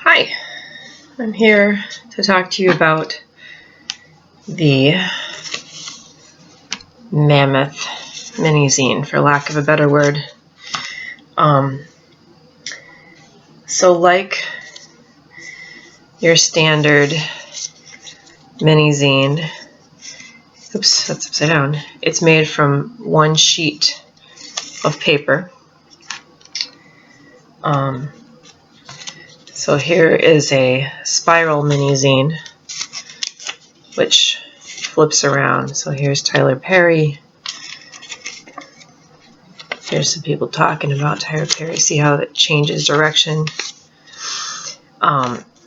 Hi, I'm here to talk to you about the Mammoth minizine, for lack of a better word. So like your standard minizine, oops, that's upside down. It's made from one sheet of paper. So here is a spiral minizine, which flips around. So here's Tyler Perry. Here's some people talking about Tyler Perry. See how it changes direction.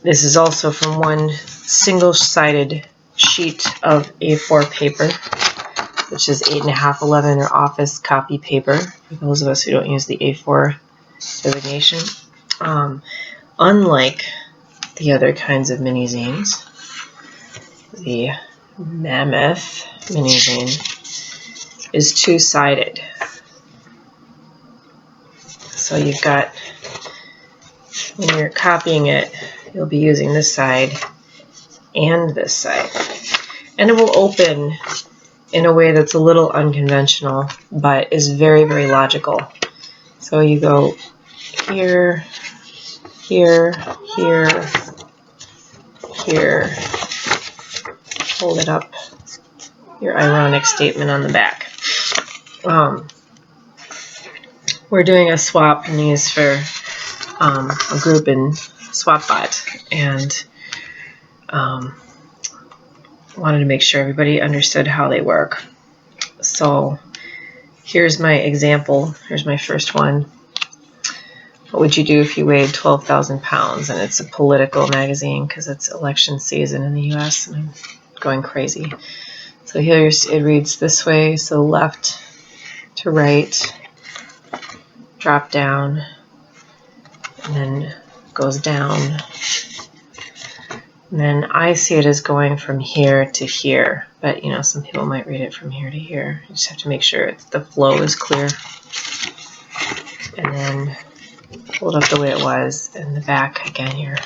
This is also from one single-sided sheet of A4 paper, which is 8.5/11 or office copy paper, for those of us who don't use the A4 designation. Unlike the other kinds of minizines, the Mammoth minizine is two-sided. So you've got, when you're copying it, you'll be using this side and this side. And it will open in a way that's a little unconventional, but is very, very logical. So you go here, here, here, here, hold it up, your ironic statement on the back. We're doing a swap in these for a group in SwapBot, and wanted to make sure everybody understood how they work. So here's my example. Here's my first one. What would you do if you weighed 12,000 pounds? And it's a political magazine because it's election season in the US and I'm going crazy. So here's, it reads this way, so left to right, drop down, and then goes down. And then I see it as going from here to here, but you know, some people might read it from here to here. You just have to make sure the flow is clear. And then hold up the way it was, and the back, again, your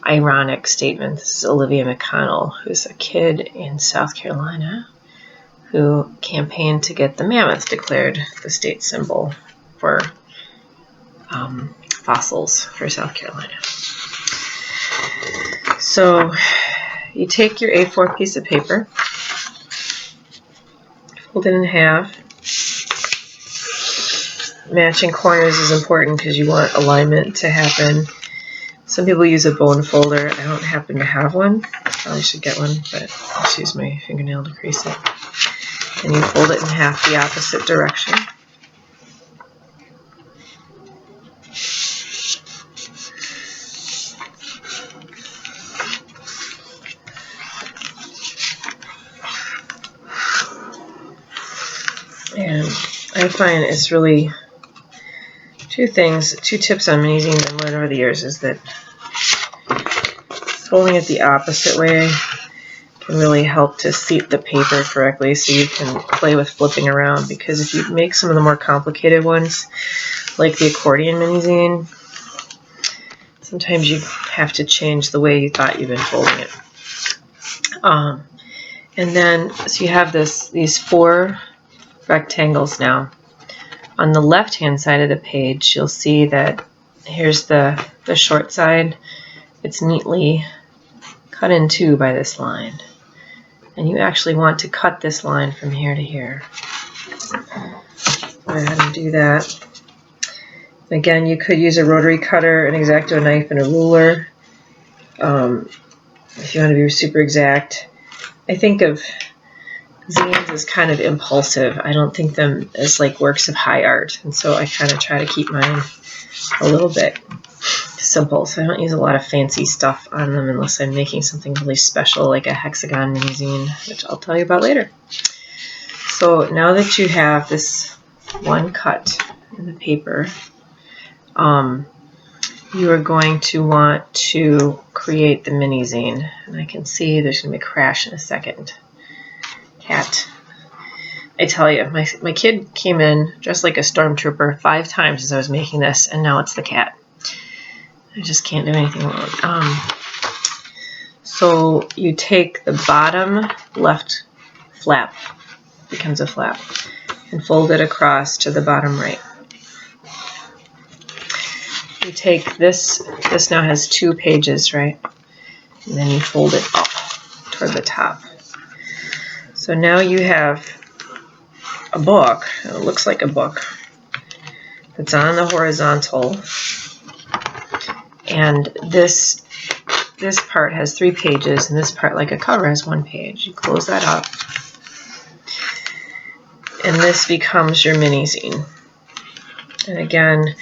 ironic statement. This is Olivia McConnell, who's a kid in South Carolina who campaigned to get the mammoth declared the state symbol for fossils for South Carolina. So you take your A4 piece of paper, fold it in half. Matching corners is important because you want alignment to happen. Some people use a bone folder. I don't happen to have one. Probably should get one, but I'll just use my fingernail to crease it. And you fold it in half the opposite direction. And I find it's really two tips on minizines I've learned over the years is that folding it the opposite way can really help to seat the paper correctly so you can play with flipping around, because if you make some of the more complicated ones, like the accordion minizine, sometimes you have to change the way you thought you've been folding it. And then, so you have these four rectangles now. On the left-hand side of the page, you'll see that here's the short side. It's neatly cut in two by this line. And you actually want to cut this line from here to here. Go ahead and do that. Again, you could use a rotary cutter, an X-Acto knife, and a ruler if you want to be super exact. I think of zines as kind of impulsive. I don't think them as like works of high art, and so I kind of try to keep mine a little bit simple. So I don't use a lot of fancy stuff on them unless I'm making something really special like a hexagon minizine, which I'll tell you about later. So now that you have this one cut in the paper, you are going to want to create the minizine. And I can see there's going to be a crash in a second. Cat. I tell you, my kid came in dressed like a stormtrooper 5 times as I was making this, and now it's the cat. I just can't do anything wrong. So you take the bottom left flap, becomes a flap, and fold it across to the bottom right. You take this now has 2 pages, right? And then you fold it up toward the top. So now you have a book, it looks like a book, that's on the horizontal, and this part has 3 pages, and this part, like a cover, has 1 page. You close that up, and this becomes your mini zine. And again,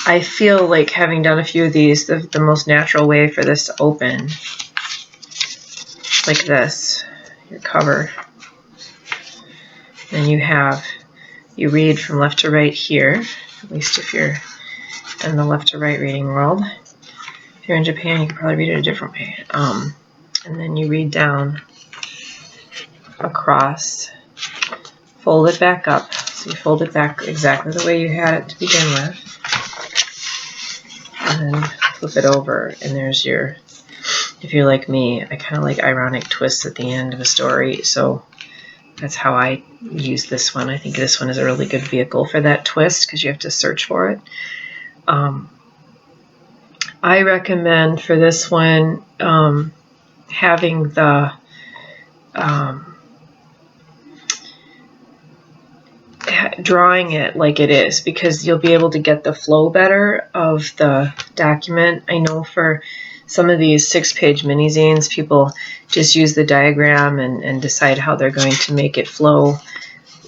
I feel like, having done a few of these, the most natural way for this to open, like this, your cover. Then you read from left to right here, at least if you're in the left to right reading world. If you're in Japan, you can probably read it a different way. And then you read down across, fold it back up. So you fold it back exactly the way you had it to begin with. And then flip it over, and there's your, if you're like me, I kind of like ironic twists at the end of a story, so that's how I use this one. I think this one is a really good vehicle for that twist, because you have to search for it. I recommend for this one having the drawing it like it is, because you'll be able to get the flow better of the document. I know for some of these 6-page mini zines, people just use the diagram and decide how they're going to make it flow,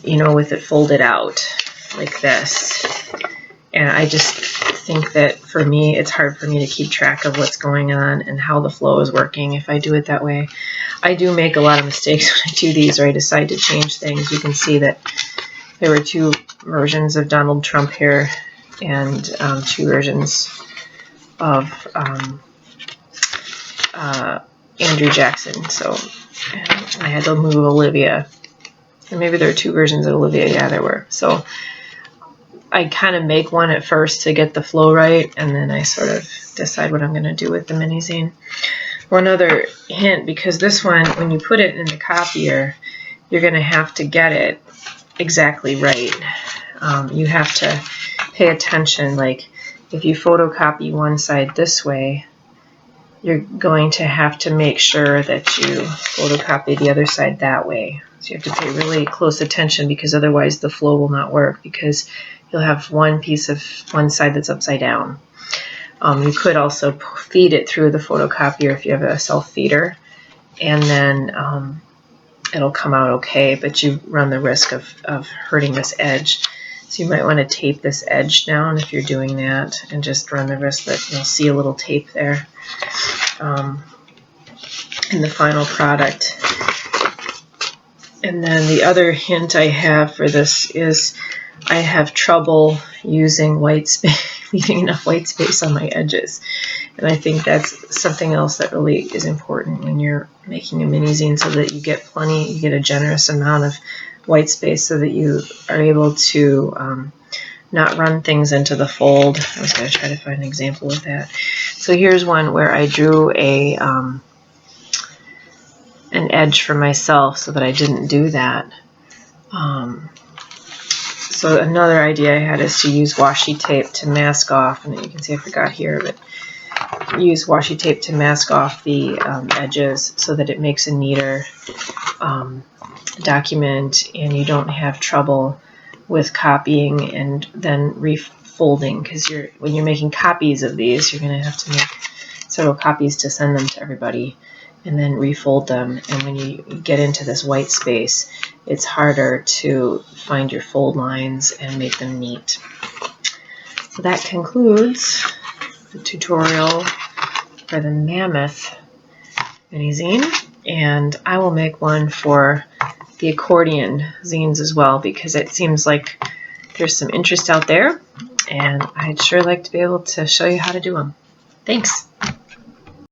you know, with it folded out like this. And I just think that for me, it's hard for me to keep track of what's going on and how the flow is working if I do it that way. I do make a lot of mistakes when I do these, or I decide to change things. You can see that there were 2 versions of Donald Trump here, and 2 versions of Andrew Jackson. So I had to move Olivia. And maybe there were 2 versions of Olivia. Yeah, there were. So I kind of make one at first to get the flow right, and then I sort of decide what I'm going to do with the mini zine. One other hint, because this one, when you put it in the copier, you're going to have to get it exactly right. You have to pay attention. Like, if you photocopy one side this way, you're going to have to make sure that you photocopy the other side that way. So you have to pay really close attention, because otherwise the flow will not work, because you'll have one piece of one side that's upside down. You could also feed it through the photocopier if you have a self-feeder, and then it'll come out okay, but you run the risk of hurting this edge. So you might want to tape this edge down if you're doing that, and just run the risk that you'll see a little tape there in the final product. And then the other hint I have for this is I have trouble using white space, leaving enough white space on my edges. And I think that's something else that really is important when you're making a mini zine, so that you get plenty, you get a generous amount of white space, so that you are able to not run things into the fold. I was going to try to find an example of that. So here's one where I drew an edge for myself so that I didn't do that. So another idea I had is to use washi tape to mask off, and you can see I forgot here, but use washi tape to mask off the edges so that it makes a neater document, and you don't have trouble with copying and then refolding, because when you're making copies of these, you're going to have to make several copies to send them to everybody, and then refold them. And when you get into this white space, it's harder to find your fold lines and make them neat. So that concludes the tutorial for the Mammoth mini zine, and I will make one for the accordion zines as well, because it seems like there's some interest out there, and I'd sure like to be able to show you how to do them. Thanks.